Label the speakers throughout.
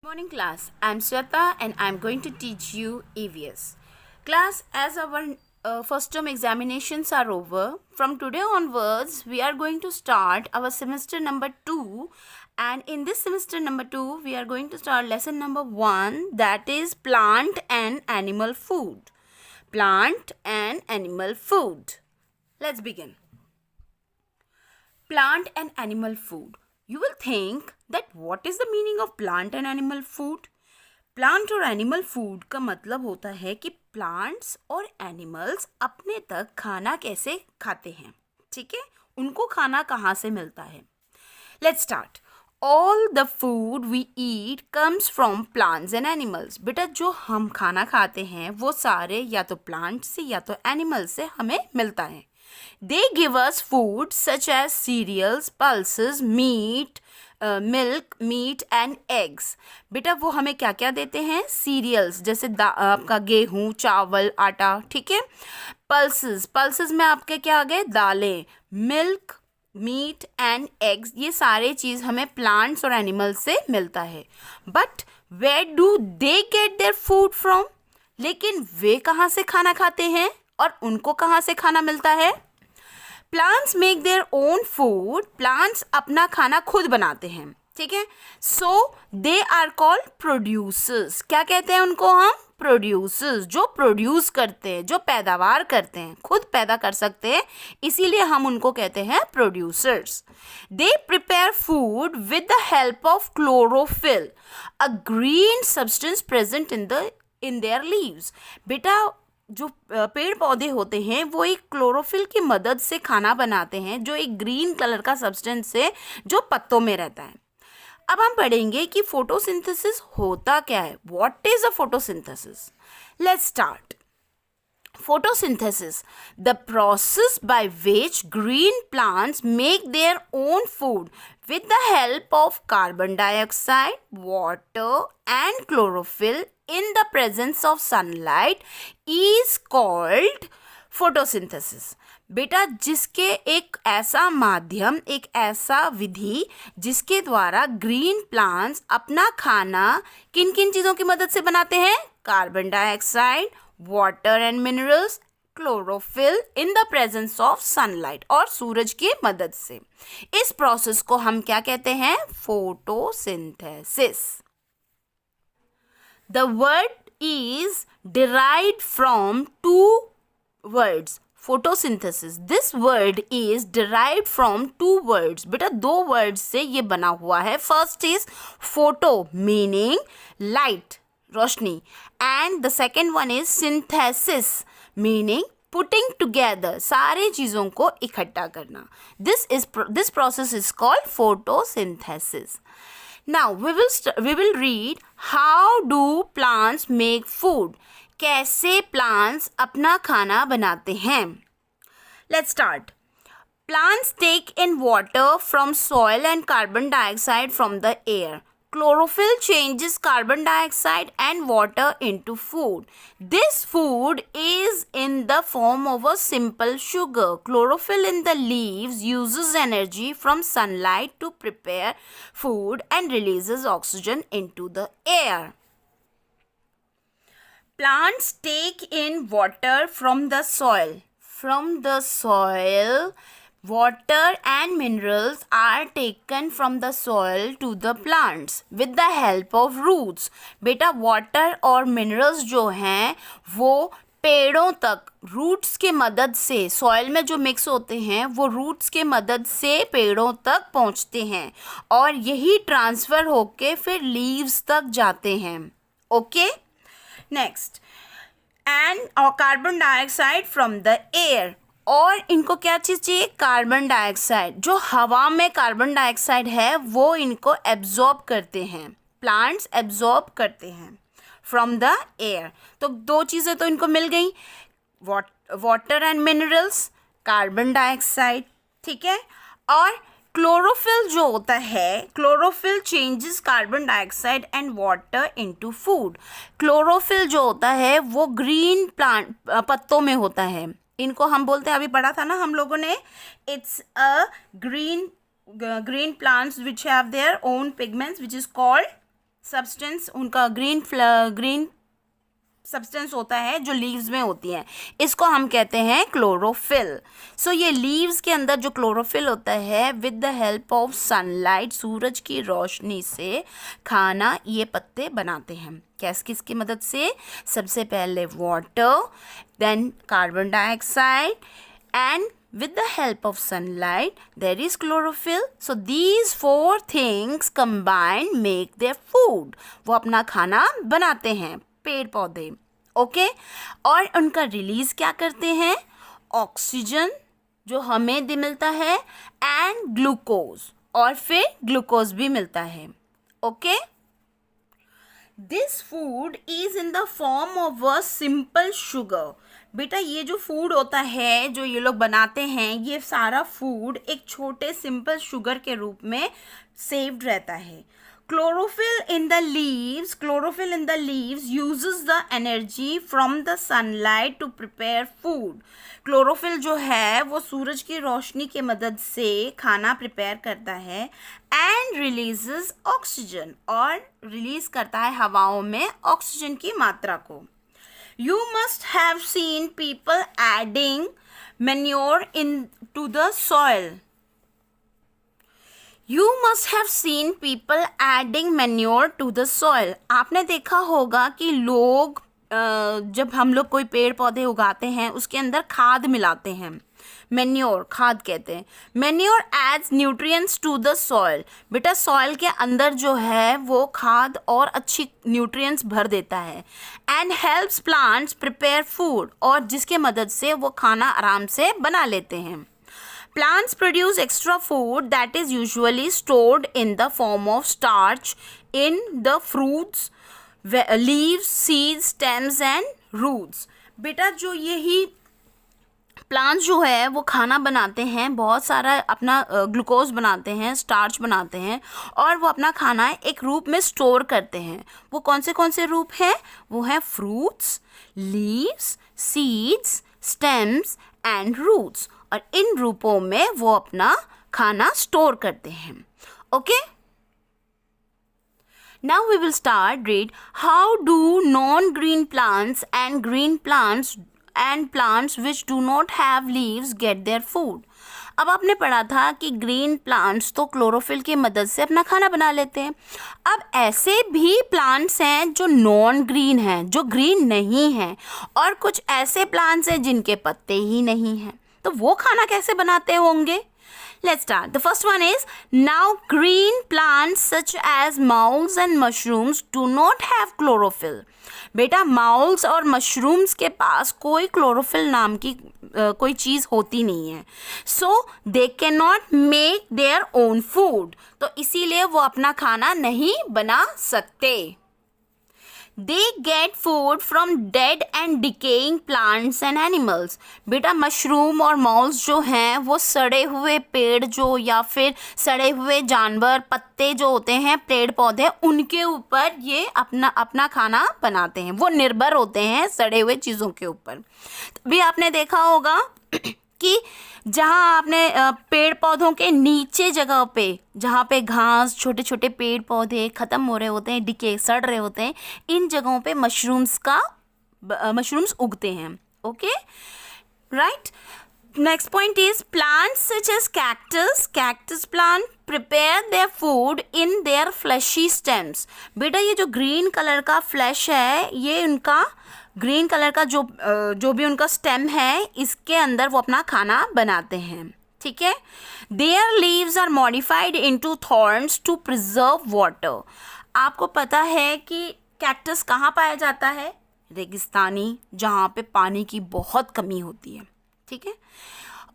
Speaker 1: Morning class. I'm Sweta and I'm going to teach you EVS. Class, as our first term examinations are over, from today onwards we are going to start our semester number 2, and in this semester number 2 we are going to start lesson number 1, that is plant and animal food. Plant and animal food. Let's begin. Plant and animal food. You will think that what is the meaning of plant and animal food? Plant और animal food का मतलब होता है कि plants और animals अपने तक खाना कैसे खाते हैं. ठीक है, उनको खाना कहाँ से मिलता है. Let's start. All the food we eat comes from plants and animals. बेटा, जो हम खाना खाते हैं वो सारे या तो प्लांट से या तो एनिमल से हमें मिलता है. They give us food such as cereals, pulses, meat, milk, meat and eggs. बेटा, वो हमें क्या क्या देते हैं? सीरियल्स जैसे आपका गेहूँ, चावल, आटा. ठीक है. पल्सेस में आपके क्या आ गए? दालें. मिल्क, मीट एंड एग्स, ये सारे चीज़ हमें प्लांट्स और एनिमल्स से मिलता है. But where do they get their food from? लेकिन वे कहाँ से खाना खाते हैं और उनको कहाँ से खाना मिलता है? Plants make their own food. Plants अपना खाना खुद बनाते हैं. ठीक है. So they are called producers. क्या कहते हैं उनको हम? प्रोड्यूसर्स. जो प्रोड्यूस करते हैं, जो पैदावार करते हैं, खुद पैदा कर सकते हैं, इसीलिए हम उनको कहते हैं producers. They prepare food with the help of chlorophyll, a green substance present in their leaves. बेटा, जो पेड़ पौधे होते हैं वो एक क्लोरोफिल की मदद से खाना बनाते हैं, जो एक ग्रीन कलर का सब्सटेंस है जो पत्तों में रहता है. अब हम पढ़ेंगे कि फोटोसिंथेसिस होता क्या है. What is a photosynthesis? Let's start. Photosynthesis, the process by which green plants make their own food with the help of carbon dioxide, water and chlorophyll in the presence of sunlight, is called photosynthesis. बेटा, जिसके एक ऐसा माध्यम, एक ऐसा विधि जिसके द्वारा green plants अपना खाना किन किन चीज़ों की मदद से बनाते हैं? Carbon dioxide, water and minerals, chlorophyll in the presence of sunlight, और सूरज की मदद से. इस प्रोसेस को हम क्या कहते हैं? Photosynthesis. The word is derived from two words. Photosynthesis, this word is derived from two words. बेटा, दो वर्ड्स से ये बना हुआ है. First is photo meaning light, रोशनी, and the second one is synthesis meaning putting together, सारे चीज़ों को इकट्ठा करना. This process is called photosynthesis. Now we will read how do plants make food. कैसे प्लांट्स अपना खाना बनाते हैं. Let's start. Plants take in water from soil and carbon dioxide from the air. Chlorophyll changes carbon dioxide and water into food. This food is in the form of a simple sugar. Chlorophyll in the leaves uses energy from sunlight to prepare food and releases oxygen into the air. Plants take in water from the soil. From the soil, water and minerals are taken from the soil to the plants with the help of roots. बेटा, water और minerals जो हैं वो पेड़ों तक roots के मदद से, सॉइल में जो मिक्स होते हैं वो रूट्स के मदद से पेड़ों तक पहुंचते हैं, और यही ट्रांसफ़र होके फिर लीव्स तक जाते हैं. Okay. Next. And carbon dioxide from the air. और इनको क्या चीज़ चाहिए? Carbon dioxide. जो हवा में कार्बन डाइऑक्साइड है वो इनको एब्जॉर्ब करते हैं, प्लांट्स एब्जॉर्ब करते हैं फ्रॉम द एयर. तो दो चीज़ें तो इनको मिल गई, water and minerals, carbon dioxide. ठीक है. और क्लोरोफिल जो होता है, chlorophyll changes carbon dioxide and water into food. Chlorophyll जो होता है वो ग्रीन प्लांट पत्तों में होता है. इनको हम बोलते हैं, अभी पढ़ा था ना हम लोगों ने, it's a green plants which have their own pigments which is called substance, उनका ग्रीन सब्सटेंस होता है जो लीव्स में होती हैं, इसको हम कहते हैं क्लोरोफिल। सो ये लीव्स के अंदर जो क्लोरोफिल होता है, with the help of sunlight, सूरज की रोशनी से खाना ये पत्ते बनाते हैं। किसकी मदद से? सबसे पहले water, then carbon dioxide, and with the help of sunlight there is chlorophyll. So these four things combined make their food. वो अपना खाना बनाते हैं पेड़ पौधे, ओके। और उनका रिलीज क्या करते हैं? ऑक्सीजन जो हमें मिलता है, एंड ग्लूकोज, और फिर ग्लूकोज भी मिलता है, okay. This food is in the form of a simple sugar. बेटा ये जो फूड होता है जो ये लोग बनाते हैं, ये सारा फूड एक छोटे सिंपल शुगर के रूप में सेव्ड रहता है। Chlorophyll in the leaves uses the energy from the sunlight to prepare food. Chlorophyll जो है वो सूरज की रोशनी की मदद से खाना प्रिपेयर करता है, एंड रिलीजेस ऑक्सीजन, और रिलीज करता है हवाओं में ऑक्सीजन की मात्रा को। You must have seen people adding manure into the soil. You must have seen people adding manure to the soil. आपने देखा होगा कि लोग जब हम लोग कोई पेड़ पौधे उगाते हैं उसके अंदर खाद मिलाते हैं। मैन्योर, खाद कहते हैं। Manure adds nutrients to the soil. बेटा सॉइल के अंदर जो है वो खाद और अच्छी न्यूट्रिएंट्स भर देता है, and helps plants prepare food, और जिसके मदद से वो खाना आराम से बना लेते हैं। Plants produce extra food that is usually stored in the form of starch in the fruits, leaves, seeds, stems and roots. बेटा जो यही प्लांट्स जो है वो खाना बनाते हैं, बहुत सारा अपना ग्लूकोज बनाते हैं, स्टार्च बनाते हैं, और वो अपना खाना एक रूप में स्टोर करते हैं। वो कौन से रूप हैं? वो है fruits, leaves, seeds, stems and roots, और इन रूपों में वो अपना खाना स्टोर करते हैं, okay. Now we will start read how do non-green plants and green plants and plants which do not have leaves get their food. अब आपने पढ़ा था कि ग्रीन प्लांट्स तो क्लोरोफिल की मदद से अपना खाना बना लेते हैं। अब ऐसे भी प्लांट्स हैं जो नॉन ग्रीन हैं, जो ग्रीन नहीं हैं, और कुछ ऐसे प्लांट्स हैं जिनके पत्ते ही नहीं हैं, तो वो खाना कैसे बनाते होंगे? Let's start. The first one is, now green plants such as moules and mushrooms do not have chlorophyll. बेटा माउल्स और मशरूम्स के पास कोई क्लोरोफिल नाम की कोई चीज़ होती नहीं है, so they can not make their own food, तो इसीलिए वो अपना खाना नहीं बना सकते। They get food from dead and decaying plants and animals. बेटा मशरूम और मॉल्स जो हैं वो सड़े हुए पेड़ जो या फिर सड़े हुए जानवर, पत्ते जो होते हैं, पेड़ पौधे, उनके ऊपर ये अपना खाना बनाते हैं। वो निर्भर होते हैं सड़े हुए चीज़ों के ऊपर। तभी आपने देखा होगा कि जहाँ आपने पेड़ पौधों के नीचे जगह पे, जहाँ पे घास, छोटे छोटे पेड़ पौधे ख़त्म हो रहे होते हैं, डिके, सड़ रहे होते हैं, इन जगहों पे मशरूम्स उगते हैं, okay, right. Next point is plants such as cactus plant prepare their food in their fleshy stems. बेटा ये जो ग्रीन कलर का फ्लैश है, ये उनका ग्रीन कलर का जो भी उनका स्टेम है, इसके अंदर वो अपना खाना बनाते हैं, ठीक है। Their leaves are modified into thorns to preserve water. आपको पता है कि कैक्टस कहाँ पाया जाता है? रेगिस्तानी, जहाँ पे पानी की बहुत कमी होती है, ठीक है।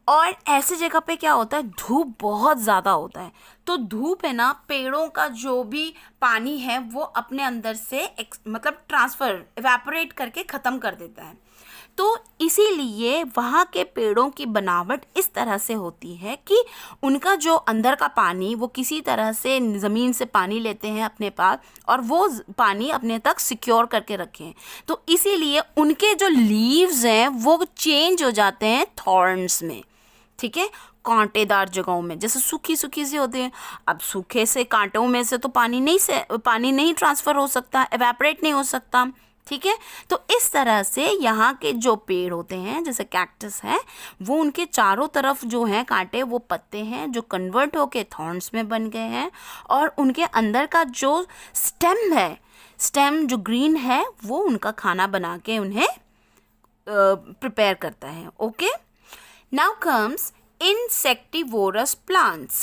Speaker 1: और ऐसी जगह पे क्या होता है? धूप बहुत ज़्यादा होता है, तो धूप है ना, पेड़ों का जो भी पानी है वो अपने अंदर से मतलब ट्रांसफ़र, इवेपोरेट करके ख़त्म कर देता है। तो इसीलिए वहाँ के पेड़ों की बनावट इस तरह से होती है कि उनका जो अंदर का पानी वो किसी तरह से ज़मीन से पानी लेते हैं अपने पास, और वो पानी अपने तक सिक्योर करके रखें। तो इसीलिए उनके जो लीव्स हैं वो चेंज हो जाते हैं थॉर्न्स में, ठीक है। कांटेदार जगहों में, जैसे सूखी सूखी सी होती है। अब सूखे से कांटों में से तो पानी नहीं ट्रांसफ़र हो सकता, एवेपोरेट नहीं हो सकता, ठीक है। तो इस तरह से यहाँ के जो पेड़ होते हैं जैसे कैक्टस है, वो उनके चारों तरफ जो हैं कांटे, वो पत्ते हैं जो कन्वर्ट होके थॉर्न्स में बन गए हैं, और उनके अंदर का जो स्टेम जो ग्रीन है, वो उनका खाना बना के उन्हें प्रिपेयर करता है। Okay, now comes insectivorous plants.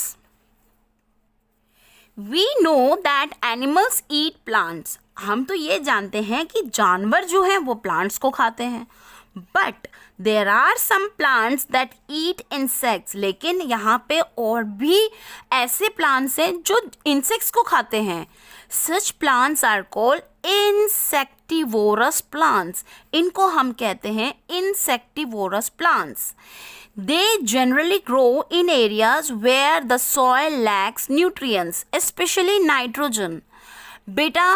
Speaker 1: We know that animals eat plants. हम तो ये जानते हैं कि जानवर जो हैं वो प्लांट्स को खाते हैं, but there are some plants that eat insects. लेकिन यहाँ पे और भी ऐसे प्लांट्स हैं जो इंसेक्ट्स को खाते हैं। Such plants are called insectivorous plants. इनको हम कहते हैं insectivorous plants. They generally grow in areas where the soil lacks nutrients, especially nitrogen. बेटा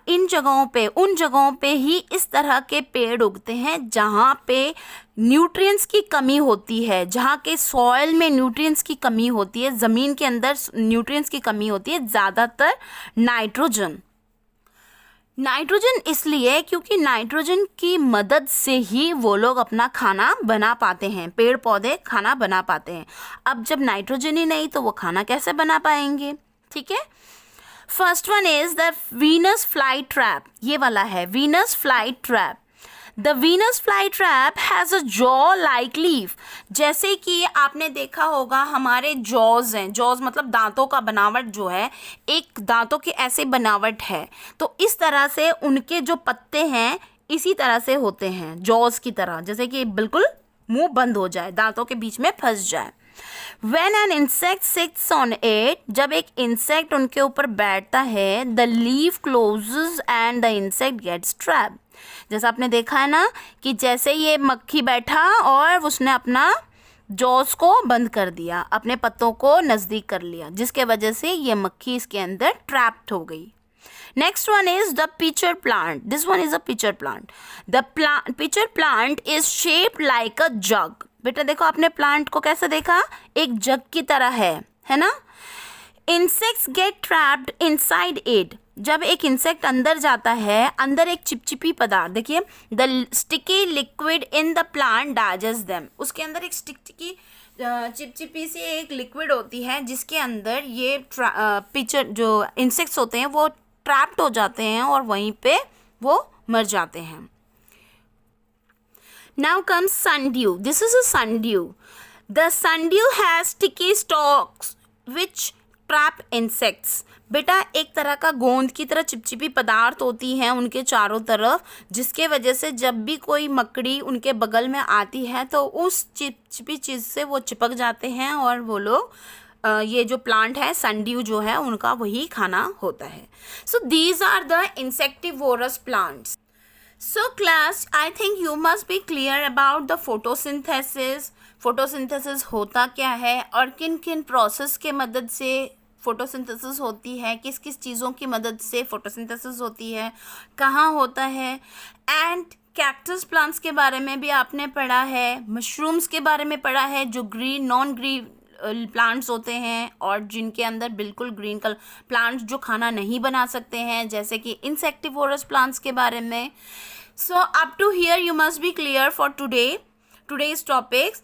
Speaker 1: उन जगहों पे ही इस तरह के पेड़ उगते हैं जहाँ पे न्यूट्रिएंट्स की कमी होती है, जहाँ के सॉइल में न्यूट्रिएंट्स की कमी होती है, ज़मीन के अंदर न्यूट्रिएंट्स की कमी होती है, ज़्यादातर नाइट्रोजन इसलिए क्योंकि नाइट्रोजन की मदद से ही वो लोग अपना खाना बना पाते हैं, पेड़ पौधे खाना बना पाते हैं। अब जब नाइट्रोजन ही नहीं तो वो खाना कैसे बना पाएंगे, ठीक है। First one is the Venus fly trap. ये वाला है Venus fly trap. The Venus fly trap has a jaw like leaf. जैसे कि आपने देखा होगा हमारे जॉज हैं, जॉज मतलब दांतों का बनावट जो है, एक दांतों की ऐसे बनावट है, तो इस तरह से उनके जो पत्ते हैं इसी तरह से होते हैं, जॉज की तरह, जैसे कि बिल्कुल मुंह बंद हो जाए, दांतों के बीच में फंस जाए। When an insect sits on it, जब एक इंसेक्ट उनके ऊपर बैठता है, the leaf closes and the insect gets trapped. जैसा आपने देखा है ना कि जैसे ये मक्खी बैठा और उसने अपना जॉस को बंद कर दिया, अपने पत्तों को नज़दीक कर लिया, जिसके वजह से ये मक्खी इसके अंदर ट्रैप्ड हो गई। Next one is the pitcher plant. This one is a pitcher plant. The pitcher plant is shaped like a jug. बेटा देखो आपने प्लांट को कैसे देखा, एक जग की तरह है ना। Insects get trapped inside it. जब एक इंसेक्ट अंदर जाता है, अंदर एक चिपचिपी पदार्थ, देखिए the sticky liquid in the plant digest them. उसके अंदर एक स्टिकी चिपचिपी सी एक लिक्विड होती है जिसके अंदर ये पिचर जो इंसेक्ट्स होते हैं वो ट्रैप्ड हो जाते हैं और वहीं पे वो मर जाते हैं। Now comes sundew. This is a sundew. The sundew has sticky stalks which trap insects. बेटा एक तरह का गोंद की तरह चिपचिपी पदार्थ होती हैं उनके चारों तरफ, जिसके वजह से जब भी कोई मकड़ी उनके बगल में आती है तो उस चिपचिपी चीज़ से वो चिपक जाते हैं और वो लोग ये जो प्लांट है sundew जो है उनका वही खाना होता है। So these are the insectivorous plants. So class, I think you must be clear about the photosynthesis. photosynthesis होता क्या है और किन किन प्रोसेस के मदद से फोटोसिंथेसिस होती है, किस किस चीज़ों की मदद से फोटोसिंथेसिस होती है, कहाँ होता है। एंड कैक्टस प्लांट्स के बारे में भी आपने पढ़ा है, मशरूम्स के बारे में पढ़ा है जो नॉन ग्रीन प्लांट्स होते हैं और जिनके अंदर बिल्कुल ग्रीन कलर प्लांट्स जो खाना नहीं बना सकते हैं, जैसे कि इंसेक्टिवोरस प्लांट्स के बारे में। So up to here you must be clear for today's topics.